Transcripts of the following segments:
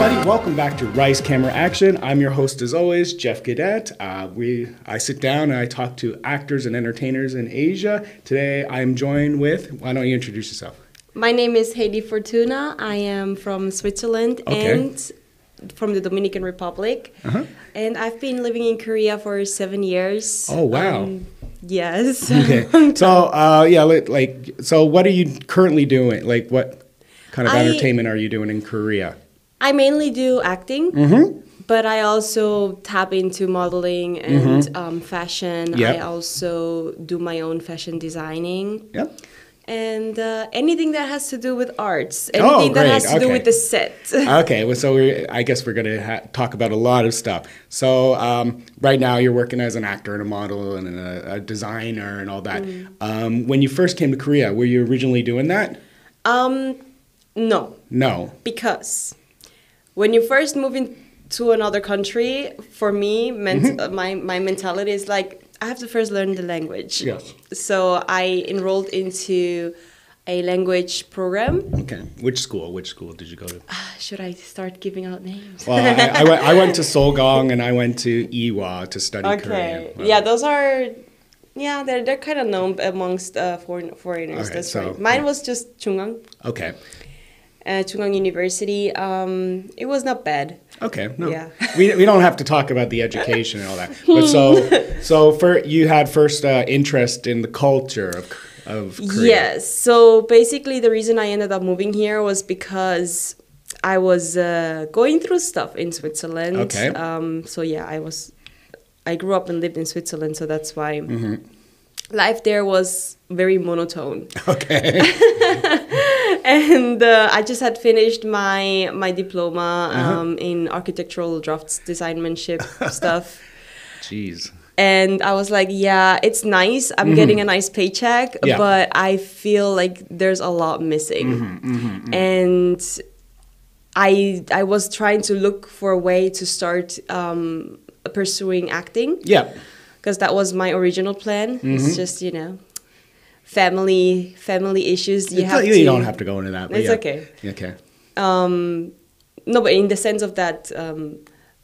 everybody. Welcome back to Rice Camera Action. I'm your host, as always, Geoff Gaudet. I sit down and I talk to actors and entertainers in Asia. Today, I'm joined with, why don't you introduce yourself? My name is Heady Fortuna. I am from Switzerland and from the Dominican Republic. And I've been living in Korea for 7 years. Oh, wow. Yes. Okay. So, so what are you currently doing? Like, what kind of entertainment are you doing in Korea? I mainly do acting, but I also tap into modeling and fashion. Yep. I also do my own fashion designing. Yep. And anything that has to do with arts, anything that has to do with the set. Okay, well, so I guess we're going to talk about a lot of stuff. So right now you're working as an actor and a model and a designer and all that. When you first came to Korea, were you originally doing that? No. No. Because when you first move into another country, for me, my mentality is like, I have to first learn the language. Yes. So I enrolled into a language program. Okay. Which school? Which school did you go to? Should I start giving out names? Well, I went to Solgong and I went to Iwa to study Korean. Well, yeah, those are... Yeah, they're kind of known amongst foreigners. Okay, that's right. Mine was just Chungang. Okay. Chungang University. It was not bad. Okay. No. Yeah. we don't have to talk about the education and all that. But you had first interest in the culture of Korea. Yes. So basically, the reason I ended up moving here was because I was going through stuff in Switzerland. Okay. So yeah, I grew up and lived in Switzerland, so that's why life there was very monotone. Okay. And I just had finished my diploma in architectural drafts designmanship stuff. Jeez. And I was like, yeah, it's nice. I'm getting a nice paycheck, but I feel like there's a lot missing. And I was trying to look for a way to start pursuing acting. Yeah. Because that was my original plan. It's just, family issues. You don't have to go into that. But it's okay. Okay. No, but in the sense of that,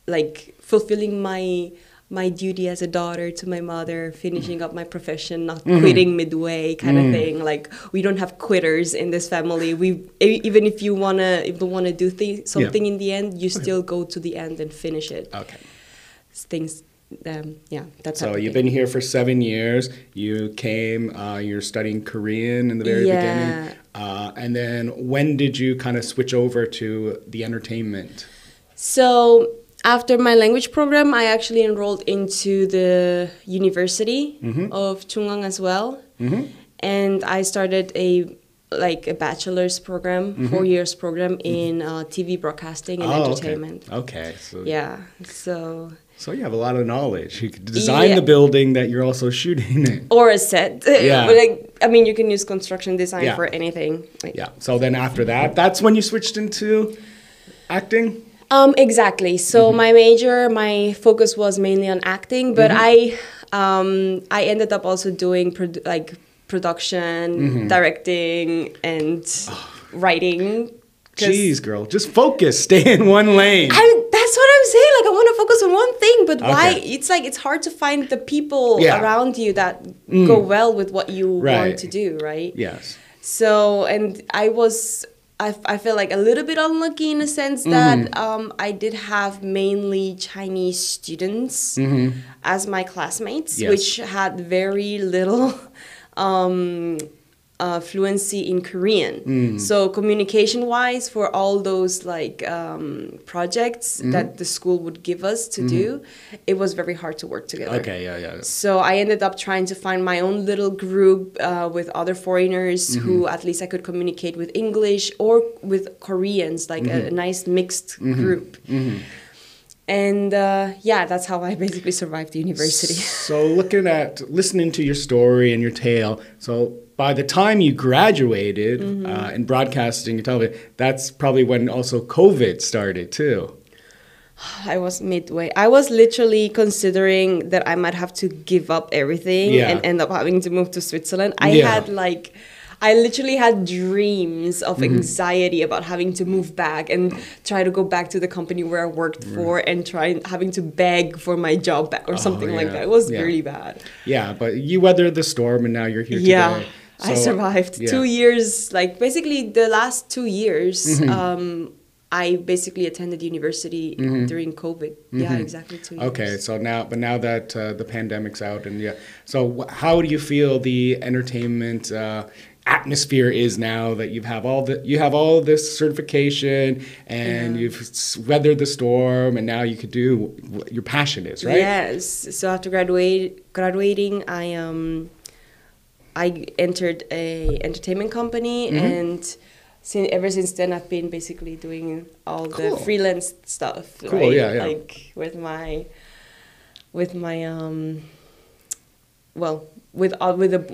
like fulfilling my duty as a daughter to my mother, finishing up my profession, not quitting midway, kind of thing. Like we don't have quitters in this family. Even if you don't wanna do something in the end, you still go to the end and finish it. Okay. Things. That's so you've been here for 7 years. You came. You're studying Korean in the very beginning, and then when did you kind of switch over to the entertainment? So after my language program, I actually enrolled into the University of Chungang as well, and I started a bachelor's program, 4 years program in TV broadcasting and entertainment. Okay. So you have a lot of knowledge. You could design the building that you're also shooting in. Or a set. But you can use construction design for anything. So then after that, that's when you switched into acting? Exactly. So my focus was mainly on acting, but I ended up also doing production, directing, and writing. Jeez, girl, just focus. Stay in one lane. That's what I'm saying. Like, I want to focus on one thing, but why? It's hard to find the people around you that go well with what you want to do, right? Yes. So, and I feel like a little bit unlucky in a sense that I did have mainly Chinese students as my classmates, which had very little fluency in Korean. So communication-wise, for all those projects that the school would give us to do, it was very hard to work together. Okay, yeah. So I ended up trying to find my own little group with other foreigners who at least I could communicate with English or with Koreans, like a nice mixed group. And that's how I basically survived the university. So listening to your story and your tale, so by the time you graduated in broadcasting and television, that's probably when also COVID started too. I was midway. I was literally considering that I might have to give up everything and end up having to move to Switzerland. I I literally had dreams of anxiety about having to move back and try to go back to the company where I worked for and having to beg for my job back or something like that. It was really bad. Yeah, but you weathered the storm and now you're here today. I survived 2 years, like basically the last 2 years. I basically attended university during COVID. Yeah, exactly 2 years. Okay, so now that the pandemic's out, and so how do you feel the entertainment atmosphere is now that you have all this certification and you've weathered the storm, and now you could do what your passion is, right? Yes. So after graduating, I entered a entertainment company and. Ever since then, I've been basically doing all the freelance stuff. Cool, right? yeah. Like with the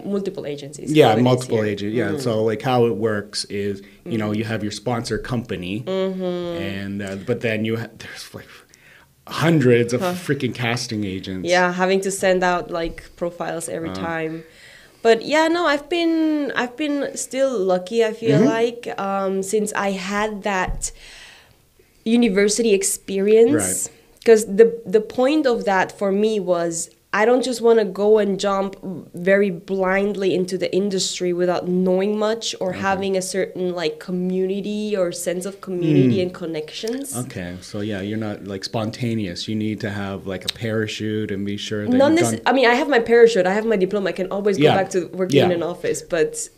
multiple agencies. Yeah, multiple agents. Yeah, so like how it works is, you have your sponsor company, and but then there's like hundreds of freaking casting agents. Yeah, having to send out like profiles every time. But yeah, no, I've been still lucky, I feel like, since I had that university experience. Because the point of that for me was I don't just want to go and jump very blindly into the industry without knowing much or having a certain like community or sense of community and connections. Okay, so yeah, you're not like spontaneous. You need to have like a parachute and be sure that I mean, I have my parachute. I have my diploma. I can always go back to working in an office. But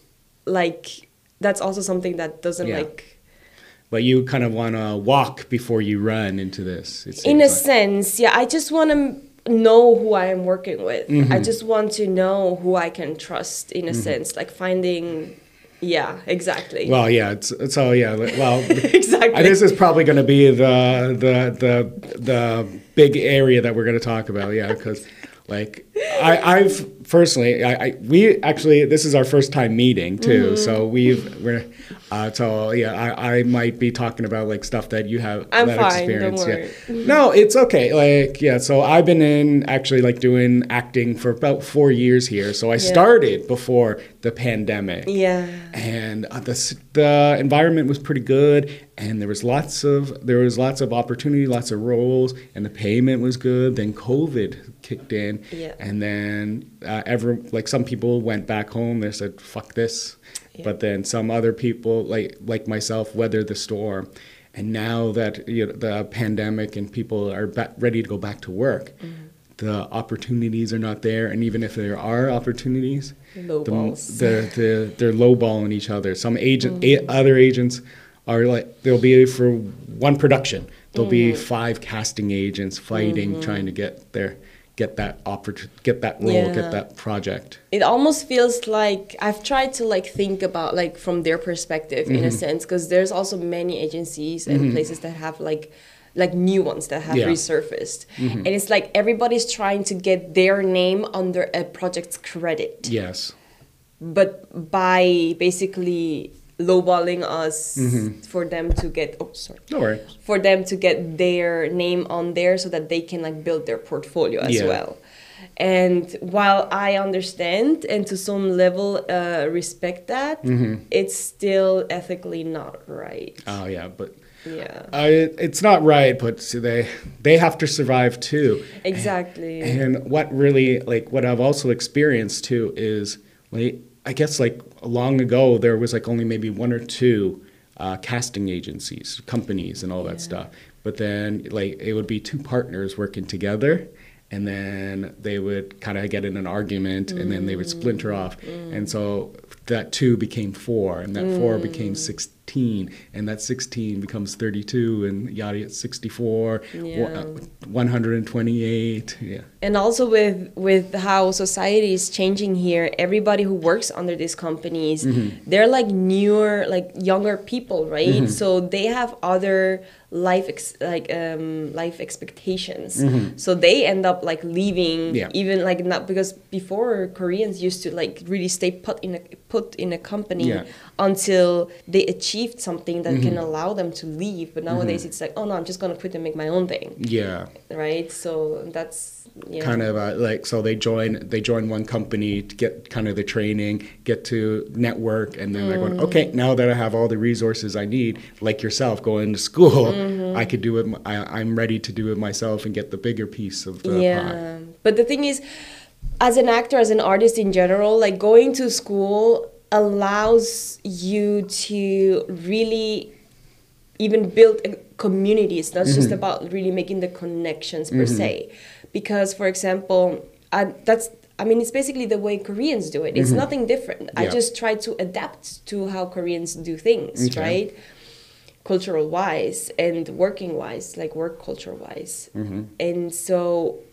like, that's also something that doesn't like... But you kind of want to walk before you run into this. In a sense, yeah. I just want to know who I am working with. I just want to know who I can trust in a sense, like finding, exactly. Well, yeah, exactly. This is probably going to be the big area that we're going to talk about, because like I've personally, we actually, this is our first time meeting too, so I might be talking about like stuff that you have experience. Don't worry. No, it's okay. Like, so I've been actually like doing acting for about 4 years here. So I started before the pandemic. Yeah. And the environment was pretty good, and there was lots of opportunity, lots of roles, and the payment was good. Then COVID kicked in, and then some people went back home. They said, "Fuck this." But then some other people, like myself, weathered the storm. And now that the pandemic and people are ready to go back to work, the opportunities are not there. And even if there are opportunities, they're lowballing each other. Some other agents are like, there'll be for one production, there'll be 5 casting agents fighting, trying to get that role, get that project. It almost feels like I've tried to like think about like from their perspective in a sense, because there's also many agencies and places that have like new ones that have resurfaced, and it's like everybody's trying to get their name under a project's credit. Yes, but by basically lowballing us for them to get for them to get their name on there so that they can like build their portfolio as well. And while I understand and to some level respect that, it's still ethically not right. Oh yeah, but it's not right, but they have to survive too. Exactly. And what really what I've also experienced too is I guess like long ago there was like only maybe 1 or 2 casting agencies, companies, and all that stuff. But then like it would be 2 partners working together, and then they would kind of get in an argument, and then they would splinter off, and so that 2 became 4, and that 4 became 16, and that 16 becomes 32, and yada 64, 128. And also with how society is changing here, everybody who works under these companies, they're like newer, like younger people, right? So they have other life expectations. So they end up like leaving, even like not, because before Koreans used to like really stay put put in a company Yeah. until they achieved something that can allow them to leave. But nowadays it's like, oh no, I'm just going to quit and make my own thing. Yeah. Right? So that's, Kind of like, so they join one company to get kind of the training, get to network, and then they're going, okay, now that I have all the resources I need, like yourself going to school, I could do it. I'm ready to do it myself and get the bigger piece of the pie. But the thing is, as an actor, as an artist in general, like going to school allows you to really even build a community. It's not just about really making the connections per se. Because, for example, it's basically the way Koreans do it. It's nothing different. I just try to adapt to how Koreans do things, right? Cultural-wise and working-wise, like work culture-wise. And so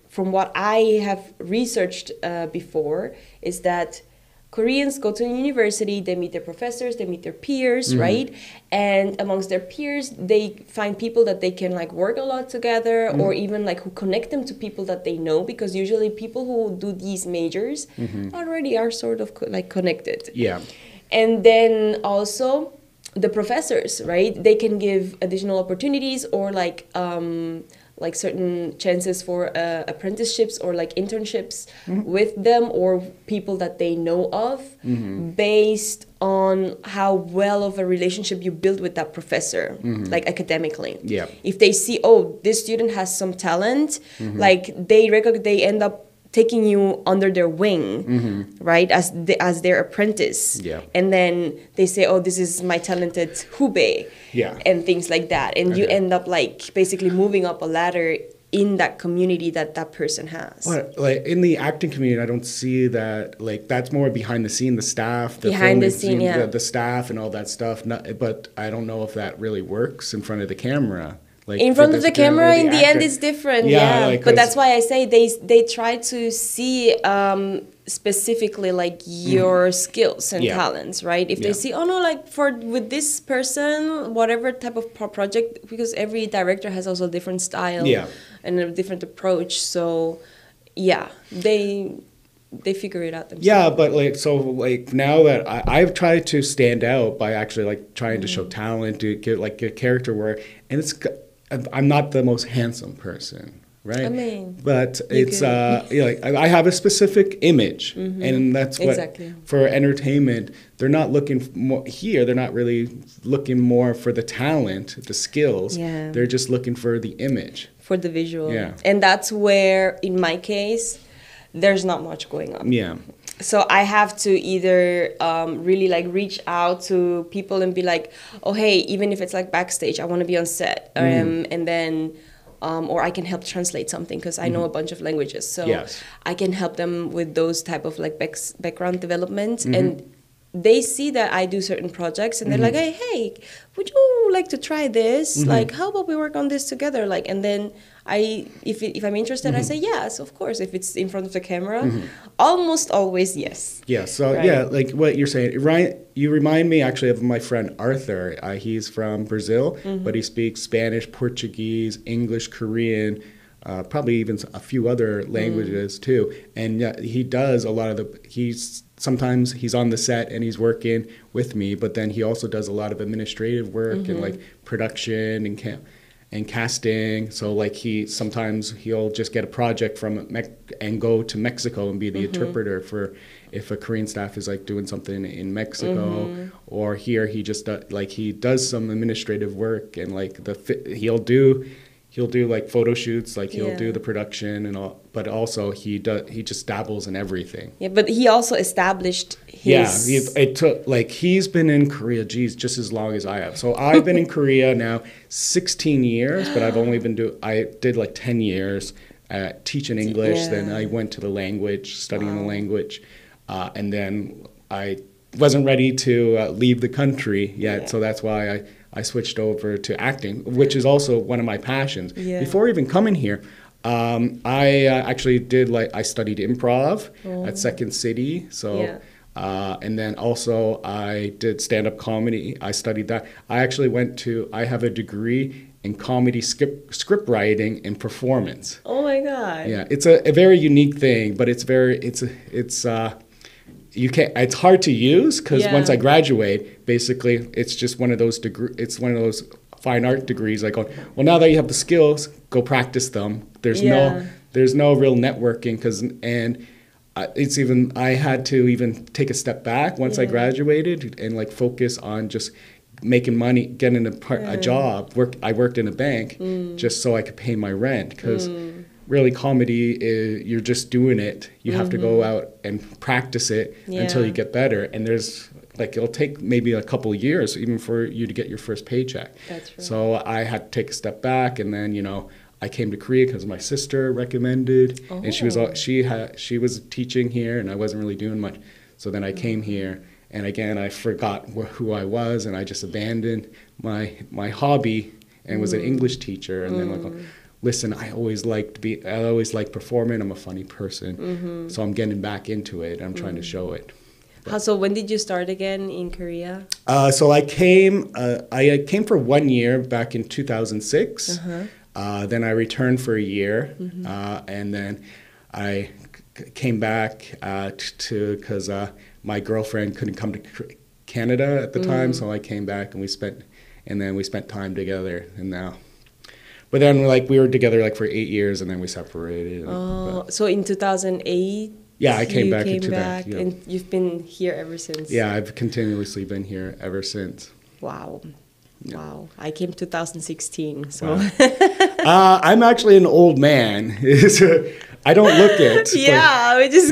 from what I have researched before is that Koreans go to university, they meet their professors, they meet their peers, right? And amongst their peers, they find people that they can like work a lot together or even like who connect them to people that they know, because usually people who do these majors already are sort of like connected. Yeah. And then also the professors, right? They can give additional opportunities or like certain chances for apprenticeships or like internships with them or people that they know of based on how well of a relationship you build with that professor, like academically. Yeah. If they see, oh, this student has some talent, like they end up taking you under their wing, right, as their apprentice. Yeah. And then they say, oh, this is my talented hube. Yeah. And things like that. And you end up like basically moving up a ladder in that community that person has. But like in the acting community, I don't see that. Like that's more behind the scene, the staff, Behind the scene, the staff and all that stuff. But I don't know if that really works in front of the camera. Like in front of the camera, in the end, it's different. Yeah, like, but that's why I say they try to see specifically like your skills and talents, right? If they see, oh no, like with this person, whatever type of project, because every director has also a different style and a different approach. So yeah, they figure it out themselves. Yeah, but like now that I've tried to stand out by actually like trying to show talent, to get character work, and I'm not the most handsome person, right? I mean, but it's like I have a specific image, and that's what for entertainment they're not looking more here. They're not really looking more for the talent, the skills. Yeah. They're just looking for the image, for the visual. Yeah, and that's where, in my case, there's not much going on. Yeah. So I have to either really like reach out to people and be like, oh, hey, even if it's like backstage, I want to be on set. And then, or I can help translate something because I know a bunch of languages. So I can help them with those type of like background development. And they see that I do certain projects and they're like, hey, would you like to try this? Like, how about we work on this together? Like, and then if I'm interested, I say yes, of course. If it's in front of the camera, almost always yes. Yeah. So like what you're saying, you remind me actually of my friend Arthur. He's from Brazil, but he speaks Spanish, Portuguese, English, Korean, probably even a few other languages too. And he does a lot of sometimes he's on the set and he's working with me, but then he also does a lot of administrative work and like production and casting. So like he'll just get a project and go to Mexico and be the interpreter for if a Korean staff is like doing something in Mexico, or here he just he does some administrative work and like he'll do like photo shoots, like he'll do the production and all, but also he just dabbles in everything. Yeah, but he also established his... Yeah, it took, like, he's been in Korea, just as long as I have. So I've been in Korea now 16 years, but I've only I did like 10 years teaching English, then I went to the language, studying the language, and then I wasn't ready to leave the country yet, so that's why I switched over to acting, which is also one of my passions. Yeah. Before even coming here, I actually I studied improv at Second City. So, and then also I did stand-up comedy. I studied that. I actually I have a degree in comedy script writing and performance. Oh my God. Yeah, it's a very unique thing, but it's you can't. It's hard to use because Yeah. once I graduate, basically, it's just one of those It's one of those fine art degrees. Like, well, now that you have the skills, go practice them. Yeah. There's no real networking it's even I had to even take a step back once I graduated and like focus on just making money, getting a job. I worked in a bank just so I could pay my rent because. Really, comedy is you're just doing it. You have to go out and practice it until you get better. And there's like it'll take maybe a couple of years even for you to get your first paycheck. That's right. So I had to take a step back, and then I came to Korea because my sister recommended, and she was teaching here, and I wasn't really doing much. So then I came here, and again I forgot who I was, and I just abandoned my hobby and was an English teacher, and then listen, I always liked performing. I'm a funny person, so I'm getting back into it. I'm trying to show it. So when did you start again in Korea? So I came for 1 year back in 2006. Then I returned for a year, and then I came back because my girlfriend couldn't come to Canada at the time, so I came back and we spent time together, and now. But then, we were together, for 8 years, and then we separated. So in 2008, yeah, I came back in into that. Yeah. And you've been here ever since? Yeah, I've continuously been here ever since. Wow. Yeah. Wow. I came 2016, so. Wow. I'm actually an old man. I don't look it. Yeah, which is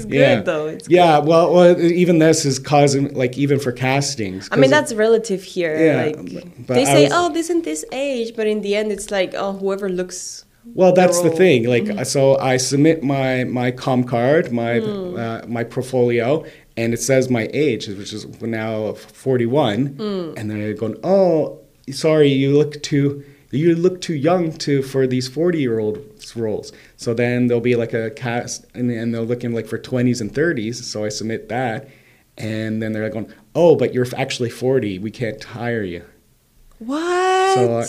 good, though. It's good. Well, even this is causing, even for castings. I mean, that's relative here. Yeah, but they say, this and this age, but in the end, it's whoever looks. Well, that's the thing. So I submit my com card, my portfolio, and it says my age, which is now 41, and then they're going, "Oh, sorry, you look too young for these 40-year-old roles." So then there'll be a cast, and they're looking for 20s and 30s. So I submit that, and then they're going, "Oh, but you're actually 40. We can't hire you." What? So,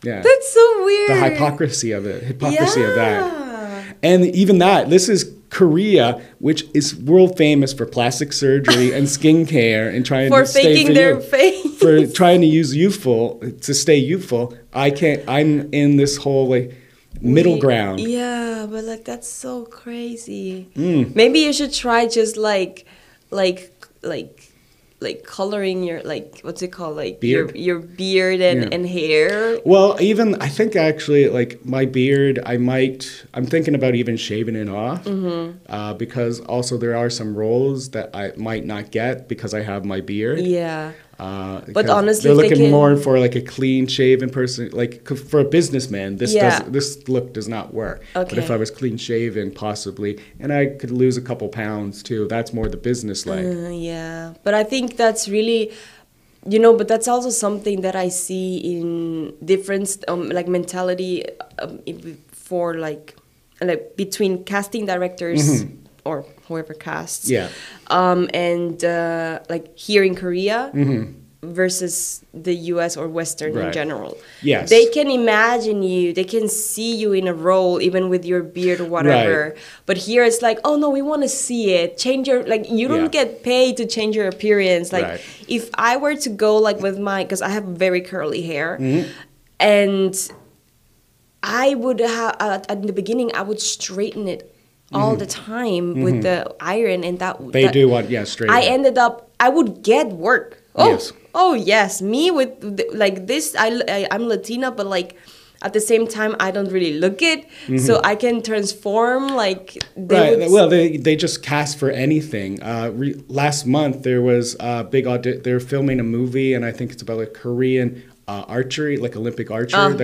yeah. That's so weird. The hypocrisy of that. And even that, this is Korea, which is world famous for plastic surgery and skincare and trying to stay faking their face. For trying to stay youthful. I'm in this whole middle ground. Yeah, but that's so crazy. Maybe you should try just coloring your what's it called, beard? your beard and hair. Well, even I think actually my beard, I'm thinking about even shaving it off, because also there are some roles that I might not get because I have my beard. Yeah. But honestly, they're looking more for a clean shaven person. For a businessman, this look does not work. Okay. But if I was clean shaven, possibly, and I could lose a couple pounds too. That's more the business yeah, but I think that's really, but that's also something that I see in different mentality for between casting directors or whoever casts. Yeah. And here in Korea versus the US or Western in general. Yes. They can imagine you, they can see you in a role even with your beard or whatever. Right. But here it's oh no, we want to see it. Change your you don't get paid to change your appearance. If I were to go with because I have very curly hair, and I would have at the beginning I would straighten it all the time with the iron, and straight. I would get work. Yes. Oh yes, me with this. I'm Latina, but at the same time I don't really look it, so I can transform they just cast for anything. Last month there was a big audit. They're filming a movie, and I think it's about Korean archery, Olympic archer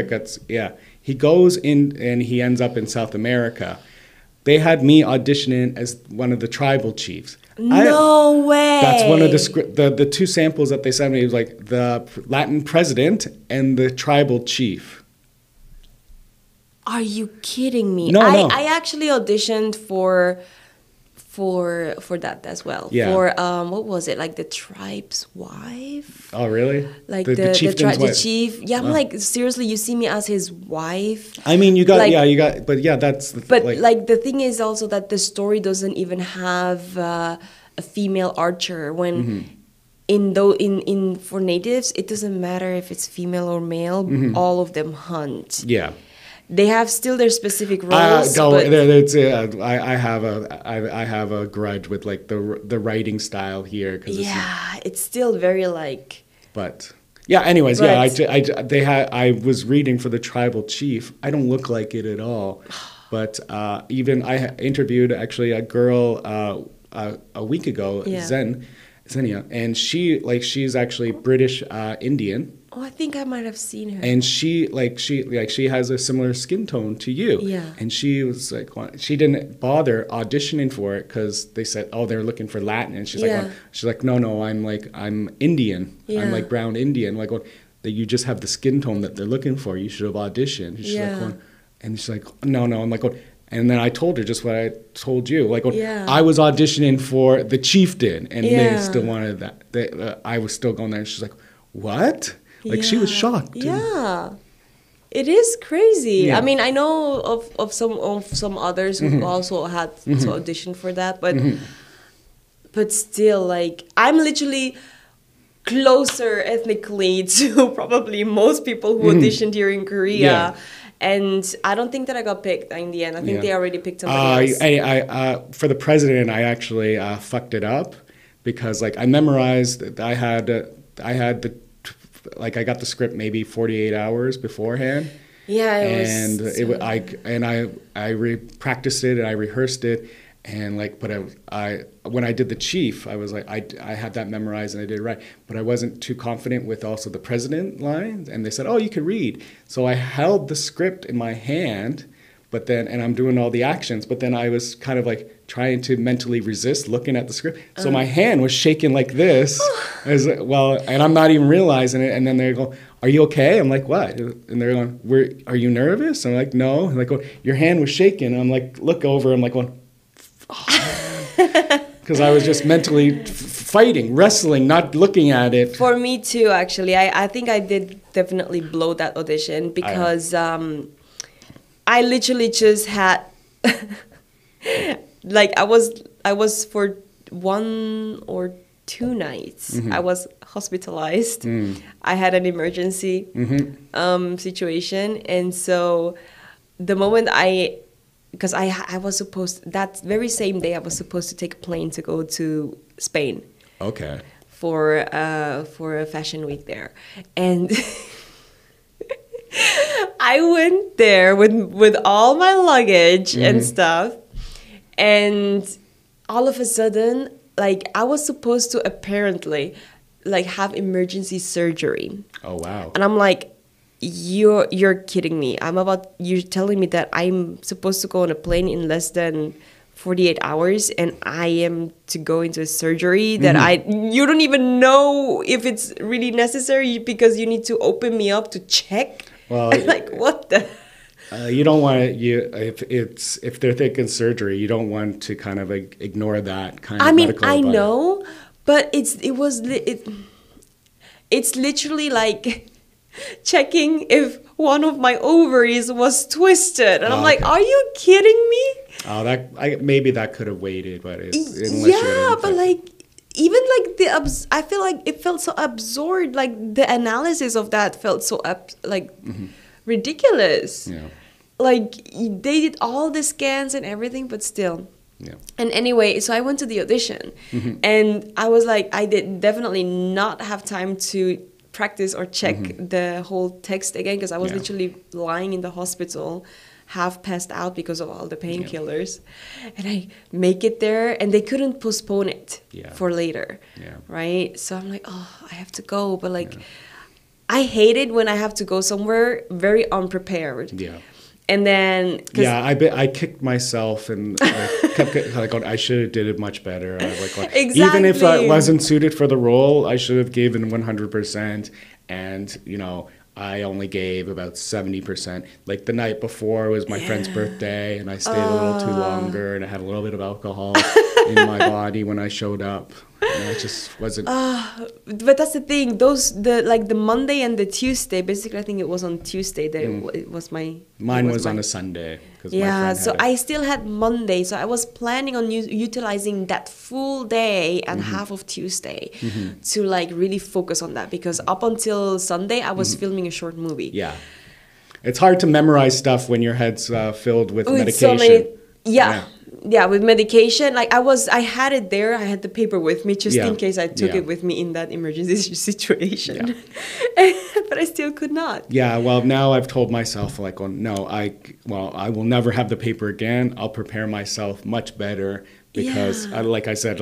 he goes in and he ends up in South America. They had me auditioning as one of the tribal chiefs. No way. That's one of the two samples that they sent me. It was the Latin president and the tribal chief. Are you kidding me? No. I actually auditioned for for that as well. Yeah. For what was it, like the tribe's wife? Oh, really? Like the chieftain's the wife. chief. Yeah, I'm like, seriously, you see me as his wife? I mean, like- you got, but yeah, that's. But like the thing is also that the story doesn't even have a female archer when in for natives it doesn't matter if it's female or male, all of them hunt. Yeah. They have still their specific roles. No, but I have a grudge with like the writing style here. it's still very like. But yeah, anyways, But- I was reading for the tribal chief. I don't look like it at all. But even I interviewed actually a girl a week ago, Yeah. Xenia, and she's actually British Indian. Oh, I think I might have seen her. And she has a similar skin tone to you. Yeah. And she was like, she didn't bother auditioning for it because they said, oh, they're looking for Latin. And she's like, no, I'm Indian. Yeah. I'm like brown Indian. Like, well, that you just have the skin tone that they're looking for. You should have auditioned. And she's like, and she's like, no. I'm like, what? And then I told her just what I told you. Like, I was auditioning for the chieftain, and they still wanted that. I was still going there. And she's like, what? Like, she was shocked. Yeah. It is crazy. Yeah. I mean, I know of some others who also had to audition for that, but still, like, I'm literally closer ethnically to probably most people who auditioned here in Korea. Yeah. And I don't think that I got picked in the end. I think they already picked somebody else. I for the president, I actually fucked it up because, like, I memorized. I got the script maybe 48 hours beforehand. Yeah, I practiced it and I rehearsed it, and like, but when I did the chief, I was like, I had that memorized and I did it right, but I wasn't too confident with also the president lines, and they said, oh, you can read, so I held the script in my hand, and I'm doing all the actions, but then I was kind of like trying to mentally resist looking at the script. So my hand was shaking like this, and I'm not even realizing it. And then they go, "Are you okay?" I'm like, "What?" And they're going, "Are you nervous?" I'm like, "No." And they go, "Your hand was shaking." And I'm like, look over. I'm like, going, because I was just mentally fighting, wrestling, not looking at it. For me too, actually. I think I did definitely blow that audition because I literally just had like I was for 1 or 2 nights. I was hospitalized. I had an emergency situation, and so the moment because I was supposed, that very same day I was supposed to take a plane to go to Spain. Okay. For a fashion week there, and I went there with all my luggage and stuff, and all of a sudden, like, I was supposed to apparently like have emergency surgery. Oh wow. And I'm like, you're kidding me. You're telling me that I'm supposed to go on a plane in less than 48 hours and I am to go into a surgery that you don't even know if it's really necessary because you need to open me up to check. Well, like, what the? You don't want if they're thinking surgery, you don't want to kind of ignore that kind of. I mean, medical I advice. know, but it's literally like checking if one of my ovaries was twisted, and I'm like, are you kidding me? Oh, maybe that could have waited, but but like, even like I feel like it felt so absurd. Like, the analysis of that felt so ridiculous. Yeah. Like, they did all the scans and everything, but still. Yeah. And anyway, so I went to the audition, and I was like, I did definitely not have time to practice or check the whole text again because I was literally lying in the hospital, half passed out because of all the painkillers. And I make it there, and they couldn't postpone it for later. Yeah. Right? So I'm like, oh, I have to go. But like, I hate it when I have to go somewhere very unprepared. Yeah. And then... I kicked myself and kept going, I should have did it much better. Exactly. Even if I wasn't suited for the role, I should have given 100%. And, I only gave about 70%. Like the night before was my friend's birthday, and I stayed a little too longer, and I had a little bit of alcohol in my body when I showed up. And I just wasn't. But that's the thing. The Monday and the Tuesday. Basically, I think it was on Tuesday that it was my. Mine was on a Sunday. Yeah, so I still had Monday, so I was planning on utilizing that full day and half of Tuesday to like really focus on that, because up until Sunday I was filming a short movie. Yeah, it's hard to memorize stuff when your head's filled with medication. So many, yeah, with medication. Like I had it there. I had the paper with me just in case I took it with me in that emergency situation. Yeah. But I still could not. Yeah, well, now I've told myself, like, well, no, I will never have the paper again. I'll prepare myself much better because, like I said,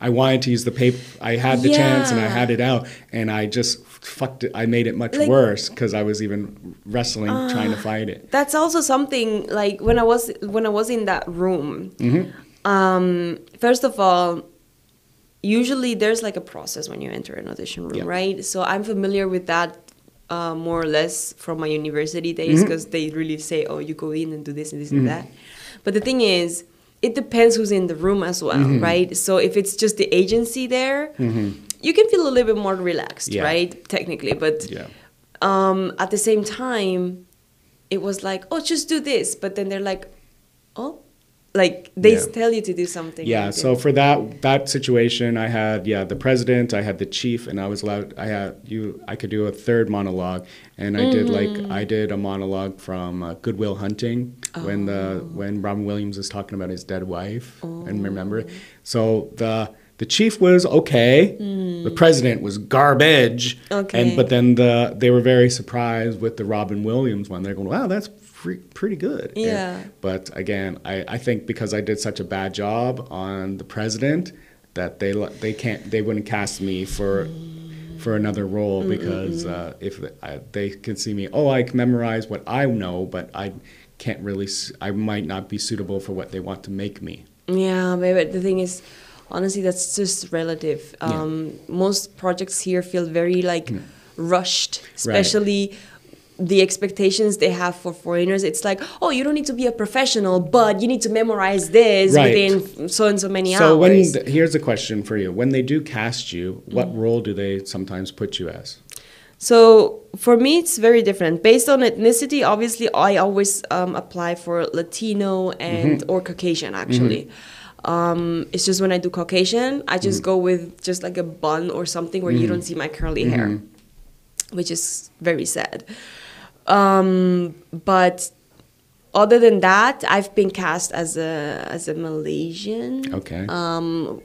I wanted to use the paper. I had the chance and I had it out, and I just fucked it. I made it much worse because I was even wrestling, trying to fight it. That's also something, like, when I was in that room, first of all, usually there's like a process when you enter an audition room, right? So I'm familiar with that more or less from my university days, because they really say, oh, you go in and do this and this and that. But the thing is, it depends who's in the room as well, right? So if it's just the agency there, you can feel a little bit more relaxed, right? Technically. But at the same time, it was like, oh, just do this. But then they're like, oh, like they tell you to do something. Yeah, so for that situation, I had the president, I had the chief, and I was allowed. I could do a third monologue, and I did a monologue from Good Will Hunting when Robin Williams is talking about his dead wife, and remember, so the chief was okay, the president was garbage, but then they were very surprised with the Robin Williams one. They're going, wow, that's pretty good. Yeah. But again, I think because I did such a bad job on the president that they wouldn't cast me for another role, because if they can see me, I can memorize what I know, but I can't really. I might not be suitable for what they want to make me. Yeah, but the thing is, honestly, that's just relative. Most projects here feel very rushed, especially the expectations they have for foreigners. It's like, oh, you don't need to be a professional, but you need to memorize this within so and so many hours. So here's a question for you. When they do cast you, what role do they sometimes put you as? So for me, it's very different. Based on ethnicity, obviously, I always apply for Latino and or Caucasian, actually. It's just when I do Caucasian, I just go with just like a bun or something where you don't see my curly hair, which is very sad. But other than that, I've been cast as a Malaysian,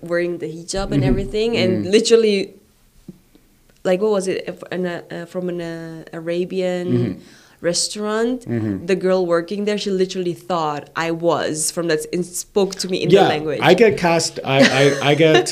wearing the hijab and everything, and literally, like, what was it, from an Arabian restaurant, the girl working there, she literally thought I was from that, and spoke to me in the language. I get cast. I get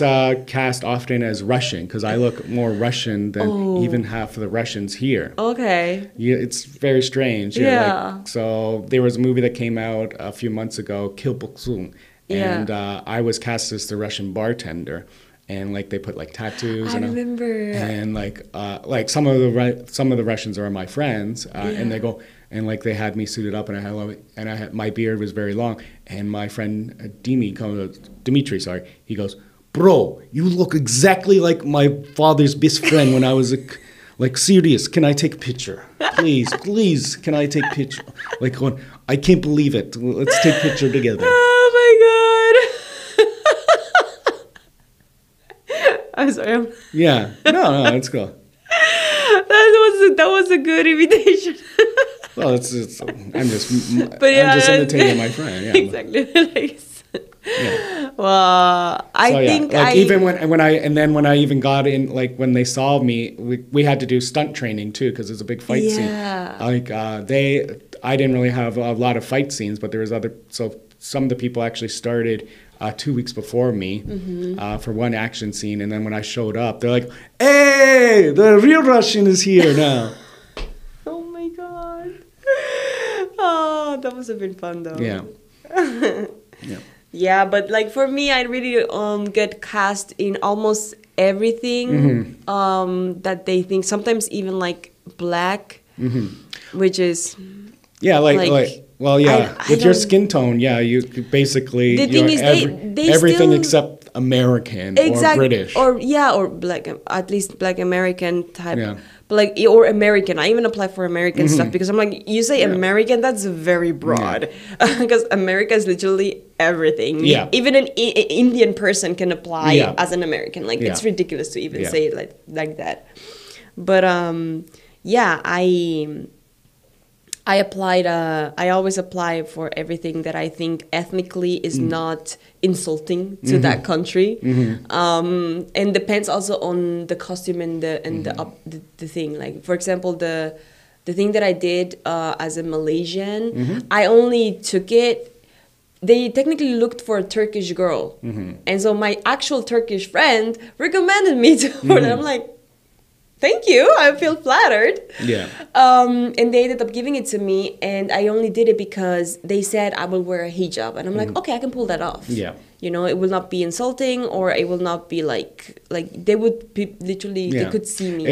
cast often as Russian because I look more Russian than even half of the Russians here. Okay. Yeah, it's very strange. Yeah. So there was a movie that came out a few months ago, Kilboksung, and I was cast as the Russian bartender. And like they put like tattoos. I remember. And like some of the Russians are my friends, and they go and like they had me suited up, and I had my beard was very long, and my friend Dimitri, he goes, bro, you look exactly like my father's best friend when I was like serious. Can I take a picture, please? Can I take a picture? Like going, I can't believe it. Let's take a picture together. Oh my god. I'm sorry. Yeah. No, it's cool. That was a good invitation. Well, I'm just imitating my friend. Yeah. Exactly. Well, I think even when I even got in, like when they saw me, we had to do stunt training too because it's a big fight scene. Like I didn't really have a lot of fight scenes, but there was so some of the people actually started 2 weeks before me for one action scene, and then when I showed up, they're like, "Hey, the real Russian is here now." Oh my god! Oh, that must have been fun though. Yeah. Yeah, but like for me, I really get cast in almost everything that they think. Sometimes even like black, which is yeah, well, yeah, I with your don't- skin tone, yeah, you could basically The thing you're is, they everything still- except American or British. or black, at least black American type. Yeah. But like, or American. I even apply for American stuff because I'm like, you say American, that's very broad. Because America is literally everything. Yeah. Even an Indian person can apply Yeah. as an American. Like, it's Yeah. ridiculous to even Yeah. say it like that. But yeah, I applied. I always apply for everything that I think ethnically is not insulting to that country, and depends also on the costume and the thing. Like, for example, the thing that I did as a Malaysian, I only took it. They technically looked for a Turkish girl, and so my actual Turkish friend recommended me to her. And I'm like, thank you, I feel flattered. Yeah. And they ended up giving it to me, and I only did it because they said I will wear a hijab, and I'm like, okay, I can pull that off. Yeah. You know, it will not be insulting, or it will not be like they would be literally they could see me.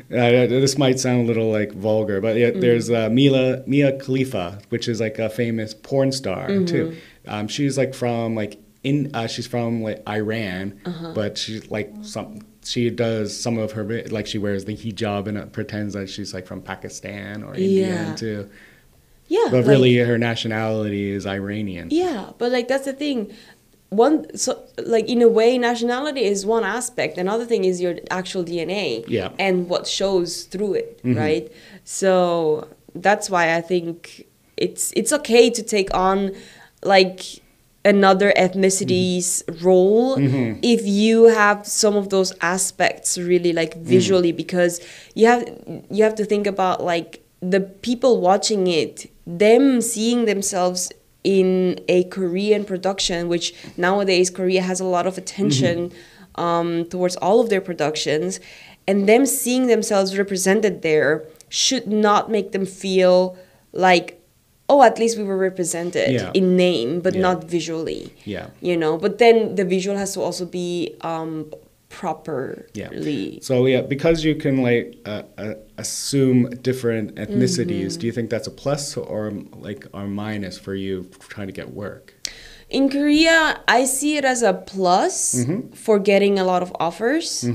This might sound a little like vulgar, but yeah, there's Mia Khalifa, which is like a famous porn star too. She's like from she's from like Iran, but she's like she does some of her, like she wears the hijab and pretends that she's like from Pakistan or India too. Yeah, but really her nationality is Iranian. Yeah, but like that's the thing. In a way, nationality is one aspect. Another thing is your actual DNA and what shows through it, right? So that's why I think it's okay to take on like another ethnicity's role if you have some of those aspects really like visually, because you have to think about like the people watching it, them seeing themselves in a Korean production, which nowadays Korea has a lot of attention towards all of their productions, and them seeing themselves represented there should not make them feel like, oh, at least we were represented in name, but not visually. Yeah. You know, but then the visual has to also be properly. Yeah. So because you can like assume different ethnicities, do you think that's a plus or minus for you trying to get work? In Korea, I see it as a plus for getting a lot of offers.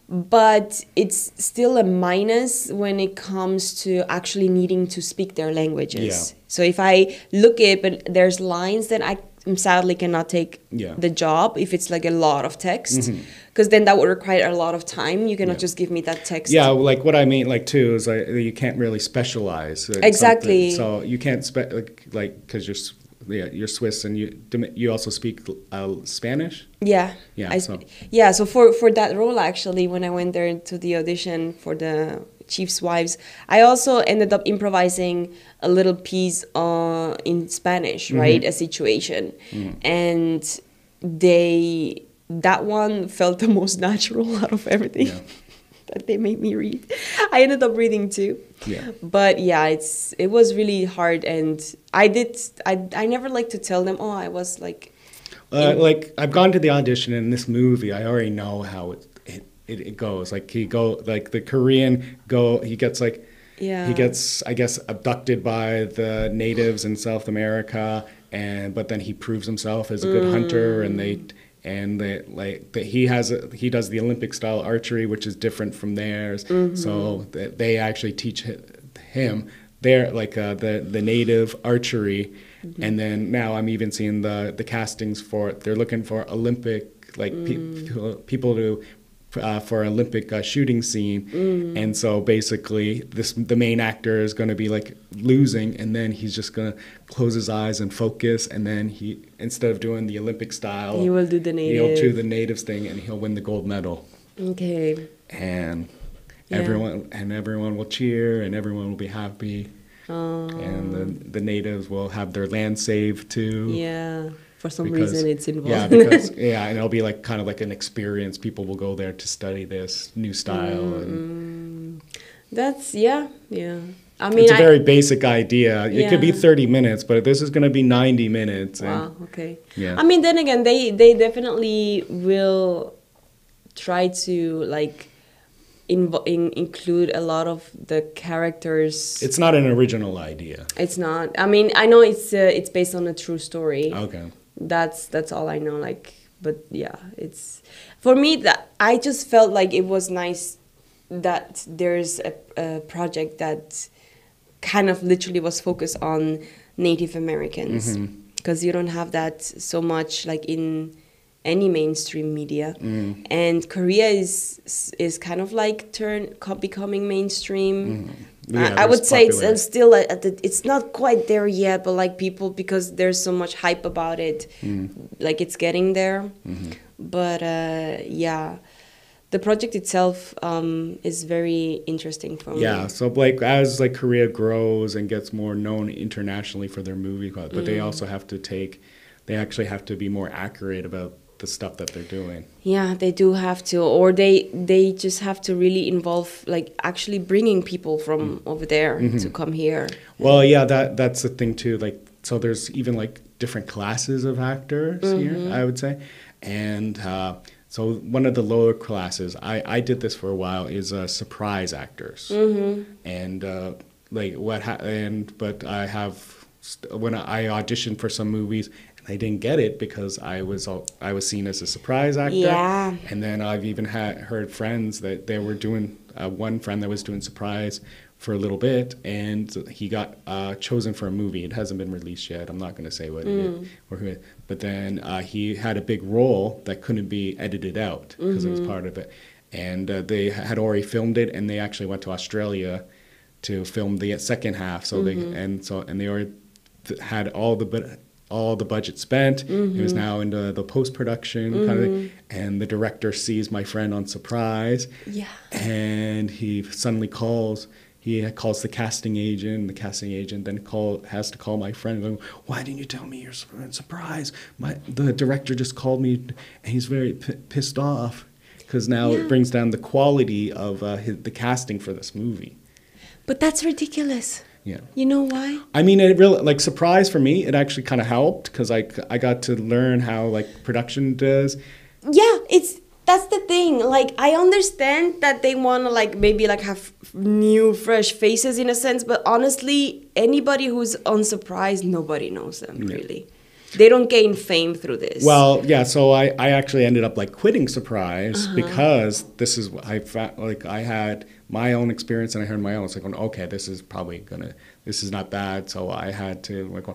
But it's still a minus when it comes to actually needing to speak their languages. Yeah. So if I look it, but there's lines that I sadly cannot take the job if it's like a lot of text, because then that would require a lot of time. You cannot just give me that text. Yeah, like what I mean, like too, is like you can't really specialize. Exactly. So you can't because you're Swiss and you also speak Spanish? Yeah. Yeah. So for that role, actually, when I went there to the audition for the Chief's Wives, I also ended up improvising a little piece in Spanish, right? A situation. And that one felt the most natural out of everything. Yeah. That they made me read. I ended up reading too. Yeah. But yeah, it was really hard, and I never like to tell them, oh, I was like I've gone to the audition in this movie, I already know how it goes. Like the Korean he gets I guess abducted by the natives in South America, but then he proves himself as a good hunter, and he does the Olympic style archery, which is different from theirs. So they actually teach him the native archery, and then now I'm even seeing the castings for it. They're looking for Olympic people to for Olympic shooting scene, and so basically the main actor is going to be like losing, and then he's just going to close his eyes and focus, and then he, instead of doing the Olympic style, he will do the native. He'll do the natives thing, and he'll win the gold medal. Okay. And everyone will cheer, and everyone will be happy. And the natives will have their land saved too. Yeah. For some reason, it's involved. Yeah, and it'll be like kind of like an experience. People will go there to study this new style. And that's yeah. I mean, it's a very basic idea. It could be 30 minutes, but this is going to be 90 minutes. Wow. Okay. Yeah. I mean, then again, they definitely will try to like include a lot of the characters. It's not an original idea. It's not. I mean, I know it's based on a true story. Okay. That's all I know. Like, but yeah, it's for me that I just felt like it was nice that there's a project that kind of literally was focused on Native Americans, because you don't have that so much like in any mainstream media. And Korea is kind of like becoming mainstream. Yeah, I would say popular. it's still it's not quite there yet, but like people, because there's so much hype about it, like it's getting there. But yeah, the project itself is very interesting for me. Yeah, so like as like Korea grows and gets more known internationally for their movie, but they also have to they actually have to be more accurate about the stuff that they're doing. Yeah, they do have to, or they just have to really involve like actually bringing people from over there to come here. Well, yeah, that's the thing too. Like, so there's even like different classes of actors here, I would say, and so one of the lower classes, I did this for a while, is surprise actors, and like but I have when I auditioned for some movies. I didn't get it because I was seen as a surprise actor. Yeah. And then I've even heard friends that they were doing, one friend that was doing surprise for a little bit, and he got chosen for a movie. It hasn't been released yet. I'm not going to say what it is. Or who, but then he had a big role that couldn't be edited out because it was part of it. And they had already filmed it, and they actually went to Australia to film the second half. So they already had all the budget spent. It was now into the post-production kind of thing. And the director sees my friend on surprise. Yeah. And he suddenly calls the casting agent. The casting agent then has to call my friend and go, "Why didn't you tell me you're on surprise? The director just called me and he's very pissed off." Because now it brings down the quality of the casting for this movie. But that's ridiculous. Yeah. You know why? I mean, it really, like, surprise for me, it actually kind of helped because I got to learn how, like, production does. Yeah, that's the thing. Like, I understand that they want to, like, maybe, like, have new, fresh faces in a sense. But honestly, anybody who's on surprise, nobody knows them, really. They don't gain fame through this. Well, yeah, so I actually ended up, like, quitting surprise because this is what I found, like, I had my own experience and I heard my own. It's like, okay, this is not bad. So I had to, like,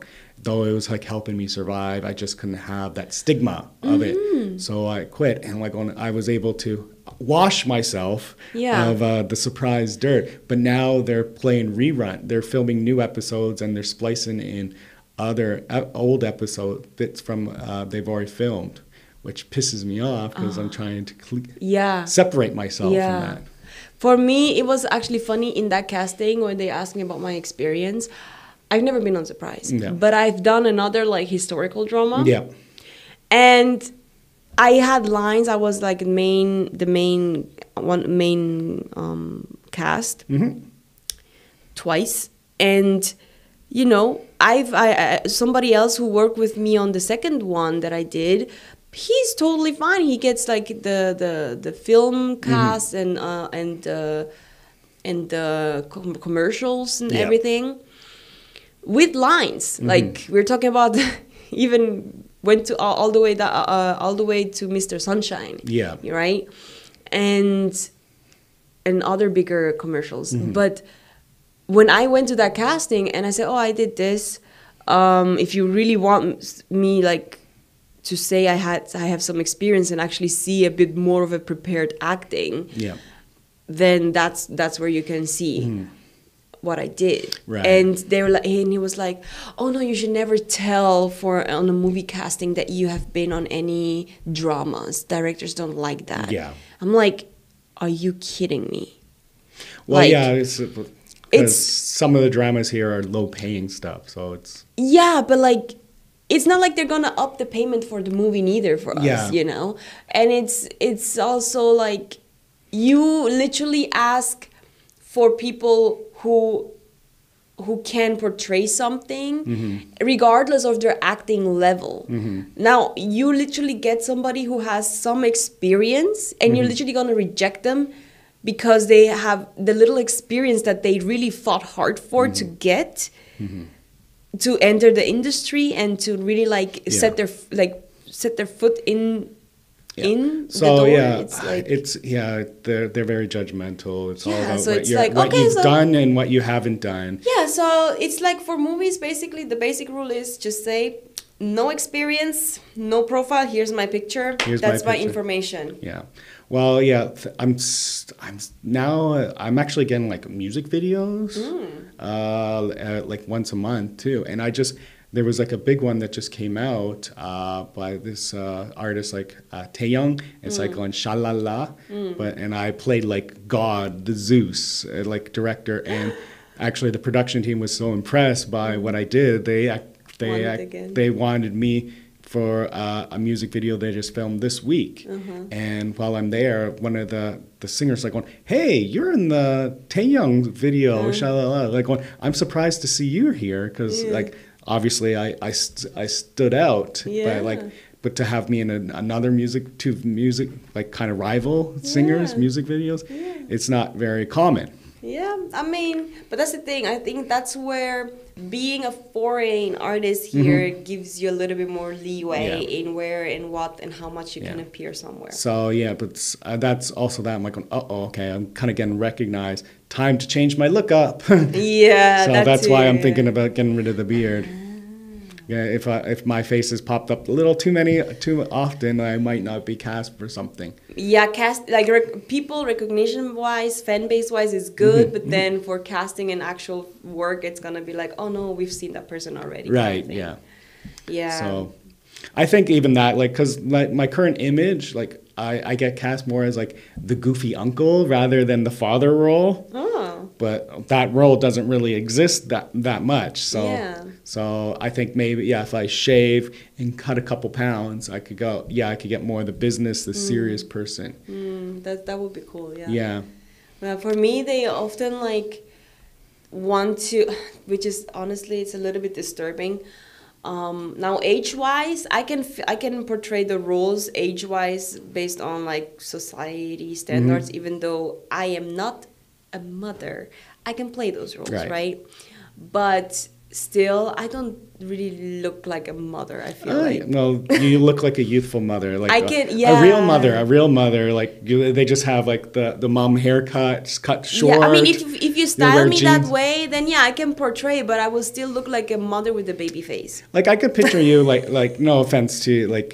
though it was like helping me survive, I just couldn't have that stigma of it. So I quit, and like I was able to wash myself of the surprise dirt. But now they're playing rerun. They're filming new episodes and they're splicing in other old episode bits from they've already filmed, which pisses me off because I'm trying to separate myself from that. For me, it was actually funny in that casting when they asked me about my experience. I've never been on Surprise, but I've done another like historical drama. Yeah, and I had lines. I was like the main cast twice, and you know, I somebody else who worked with me on the second one that I did. He's totally fine. He gets like the film cast and the commercials and everything with lines. Like we're talking about, even went to all the way to Mr. Sunshine. Yeah, right, and other bigger commercials. But when I went to that casting and I said, "Oh, I did this. If you really want me like." To say I have some experience and actually see a bit more of a prepared acting, then that's where you can see what I did. Right. And they were like, and he was like, "Oh no, you should never tell on a movie casting that you have been on any dramas. Directors don't like that." Yeah. I'm like, are you kidding me? Well, like, yeah, it's some of the dramas here are low paying stuff, so it's but like. It's not like they're gonna up the payment for the movie neither for us, you know? And it's also like you literally ask for people who can portray something regardless of their acting level. Now, you literally get somebody who has some experience and you're literally gonna reject them because they have the little experience that they really fought hard for to get to enter the industry and to really like set their foot in the door. They're very judgmental. It's all about so what you've done and what you haven't done. Yeah, so it's like for movies, basically the basic rule is just say no experience, no profile. Here's my picture. That's my information. Yeah. Well, yeah. I'm actually getting like music videos, like once a month too. And there was like a big one that just came out by this artist like Taeyong. It's like on Shalala, and I played like God, the Zeus, like director, and actually the production team was so impressed by what I did. They wanted me for a music video they just filmed this week. And while I'm there, one of the singers like going, "Hey, you're in the Taeyong video, shalala." Like going, "I'm surprised to see you here," because like obviously I stood out, but to have me in another music like kind of rival singers music videos, it's not very common. Yeah, I mean, but that's the thing. I think that's where being a foreign artist here gives you a little bit more leeway in where and what and how much you can appear somewhere. So, but that's also that. I'm like, okay, I'm kind of getting recognized. Time to change my look up. Yeah, so that's why I'm thinking about getting rid of the beard. Yeah, if my face has popped up a little too often, I might not be cast for something. Yeah, people recognition wise, fan base wise is good, but then for casting and actual work, it's gonna be like, oh no, we've seen that person already. Right. Yeah. Yeah. So, I think even that, like, because my current image, like, I get cast more as like the goofy uncle rather than the father role. Oh. But that role doesn't really exist that much. So I think maybe if I shave and cut a couple pounds, I could get more of the business, the serious person. That would be cool. Yeah. Yeah. Well, for me, they often like want to, which is honestly it's a little bit disturbing. Now age-wise, I can portray the roles age-wise based on like society standards. Even though I am not a mother, I can play those roles, right? But still, I don't really look like a mother. I feel like no, you look like a youthful mother, like a real mother. Like they just have like the mom haircut, cut short. Yeah, I mean, if you style me that way, then I can portray, but I will still look like a mother with a baby face. Like I could picture you like no offense to but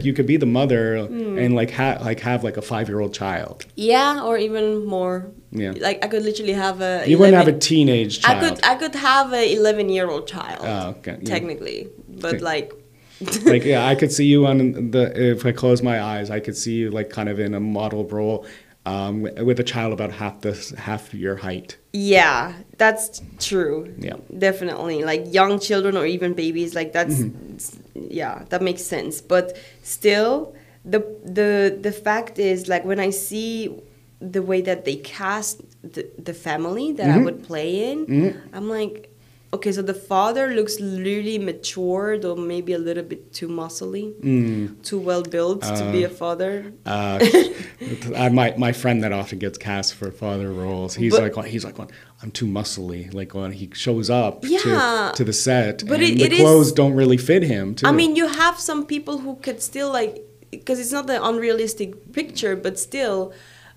you could be the mother and have like a 5-year-old child. Yeah, or even more. Yeah, like I could literally have a. You wouldn't have a teenage child. I could have a 11-year-old child. Oh, okay. Technically, but like. I could see you if I close my eyes, I could see you like kind of in a model role, with a child about half your height. Yeah, that's true. Yeah, definitely. Like young children or even babies, like that's that makes sense. But still, the fact is, like when I see the way that they cast the family that I would play in, I'm like, okay, so the father looks really matured or maybe a little bit too muscly, too well built to be a father. My friend that often gets cast for father roles, he's like, I'm too muscly. Like when he shows up to the set, but the clothes don't really fit him. Too. I mean, you have some people who could still like, because it's not an unrealistic picture, but still.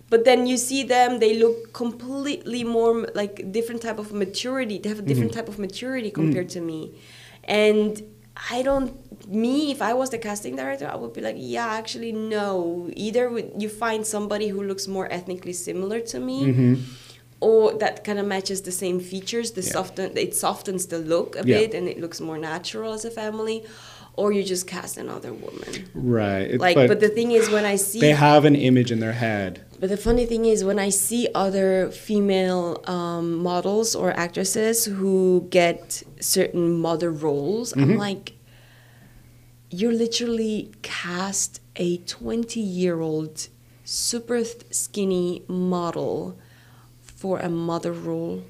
But then you see them, they look completely more like different type of maturity. They have a different type of maturity compared to me. And if I was the casting director, I would be like, actually, no. Either you find somebody who looks more ethnically similar to me, or that kind of matches the same features. It softens the look a bit and it looks more natural as a family. Or you just cast another woman. Right. But the thing is, when I see... They have an image in their head. But the funny thing is, when I see other female models or actresses who get certain mother roles, I'm like, you literally cast a 20-year-old super skinny model for a mother role.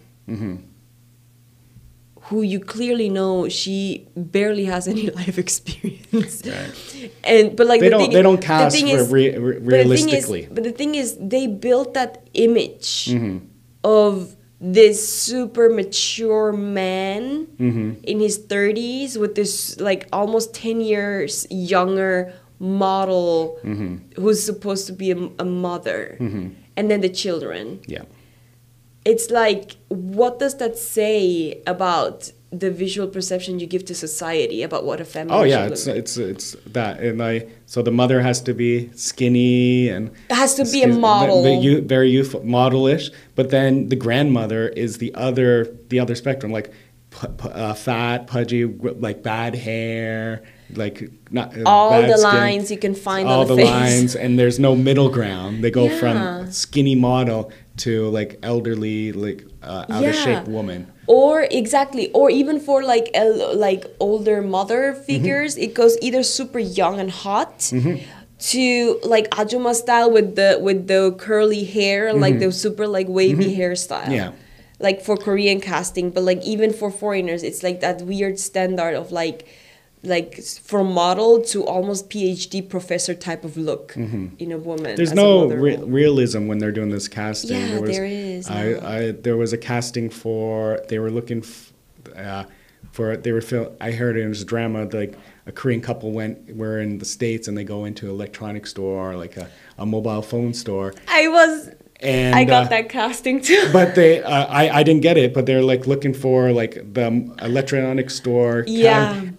who you clearly know she barely has any life experience. Right. But like they don't cast realistically. But the thing is, they built that image Mm-hmm. of this super mature man Mm-hmm. in his 30s with this like almost 10 years younger model Mm-hmm. who's supposed to be a mother, Mm-hmm. and then the children. Yeah. It's like, what does that say about the visual perception you give to society about what a family Oh yeah, should look like? it's that, and so the mother has to be skinny and It has to be a model. very youthful, modelish. But then the grandmother is the other spectrum, like fat, pudgy, like bad hair, like not all bad the skin, lines you can find all on the the face. lines, and there's no middle ground. They go Yeah. from skinny model to like elderly, like out of shape woman. Or even for like older mother figures, it goes either super young and hot to like Ajuma style with the curly hair, like the super like wavy hairstyle. Yeah. Like for Korean casting, but like even for foreigners, it's like that weird standard of like from model to almost PhD professor type of look in a woman. There's as no a mother role. realism when they're doing this casting. Yeah, there is. There was a casting for, they were looking for, I heard it was a drama, like a Korean couple were in the States and they go into an electronic store, like a mobile phone store. I got that casting too. But I didn't get it. But they're like looking for like the electronic store.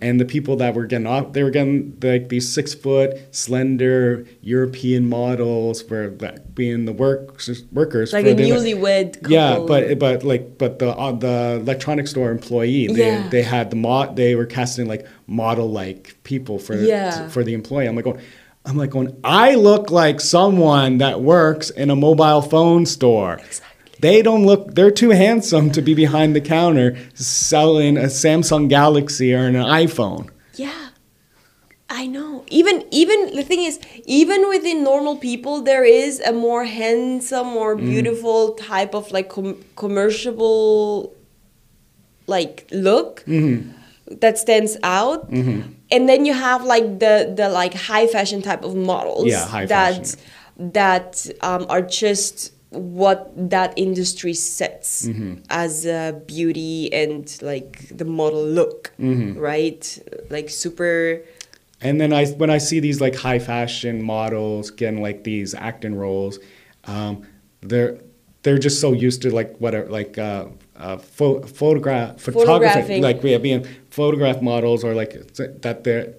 And the people that were getting off, they were getting like these 6 foot, slender European models for being the workers. Like for a newlywed couple. Yeah, but the electronic store employee, they had they were casting like model like people for the employee. I'm like going, I look like someone that works in a mobile phone store. Exactly. They're too handsome to be behind the counter selling a Samsung Galaxy or an iPhone. Yeah, I know. Even the thing is, even within normal people, there is a more handsome, more beautiful type of like commercial like look that stands out. And then you have like the like high fashion type of models that are just what that industry sets as beauty and like the model look, right? Like super. And then when I see these like high fashion models getting like these acting roles, they're just so used to like whatever, like photography, like being photograph models, or like that they're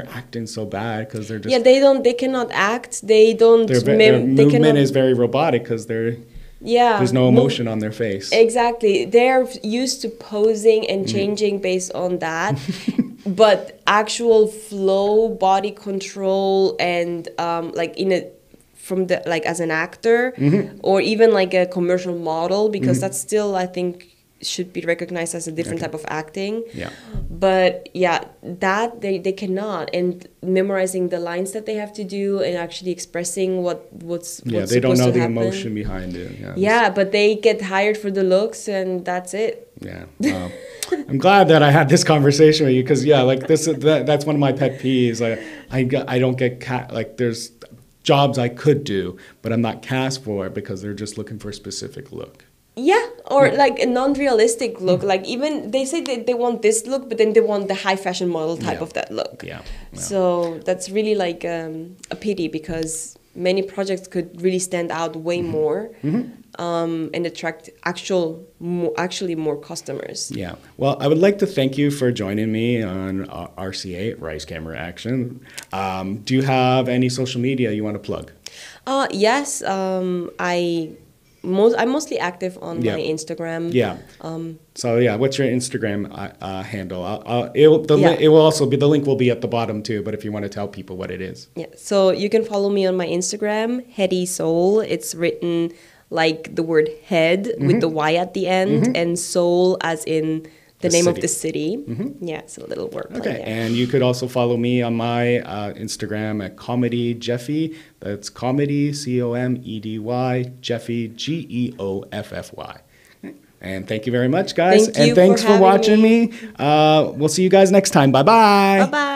acting so bad because they're just they cannot act, they don't their movement is very robotic because there's no emotion on their face. Exactly, they're used to posing and changing based on that. But actual flow, body control, and like from the like as an actor or even like a commercial model, because that's still, I think, should be recognized as a different type of acting. Yeah. But that they cannot, and memorizing the lines that they have to do and actually expressing what's they don't know the happen. emotion behind it. But they get hired for the looks and that's it. I'm glad that I had this conversation with you, because like that's one of my pet peeves. I don't get like there's jobs I could do, but I'm not cast for it because they're just looking for a specific look. Like a non-realistic look. Like even they say that they want this look, but then they want the high fashion model type of that look. So that's really like a pity, because many projects could really stand out way more and attract actually more customers. Yeah. Well, I would like to thank you for joining me on RCA, Rice Camera Action. Do you have any social media you want to plug? Yes. I'm mostly active on my Instagram. What's your Instagram handle? It will also be, the link will be at the bottom too, but if you want to tell people what it is. So you can follow me on my Instagram, Heady Soul. It's written like the word head with the Y at the end, and soul as in the name of the city. It's a little wordplay. Okay, and you could also follow me on my Instagram at Comedy Geoffy. That's Comedy, COMEDY, Geoffy, GEOFFY. And thank you very much, guys. Thank you and thanks for for having watching me. We'll see you guys next time. Bye-bye. Bye-bye.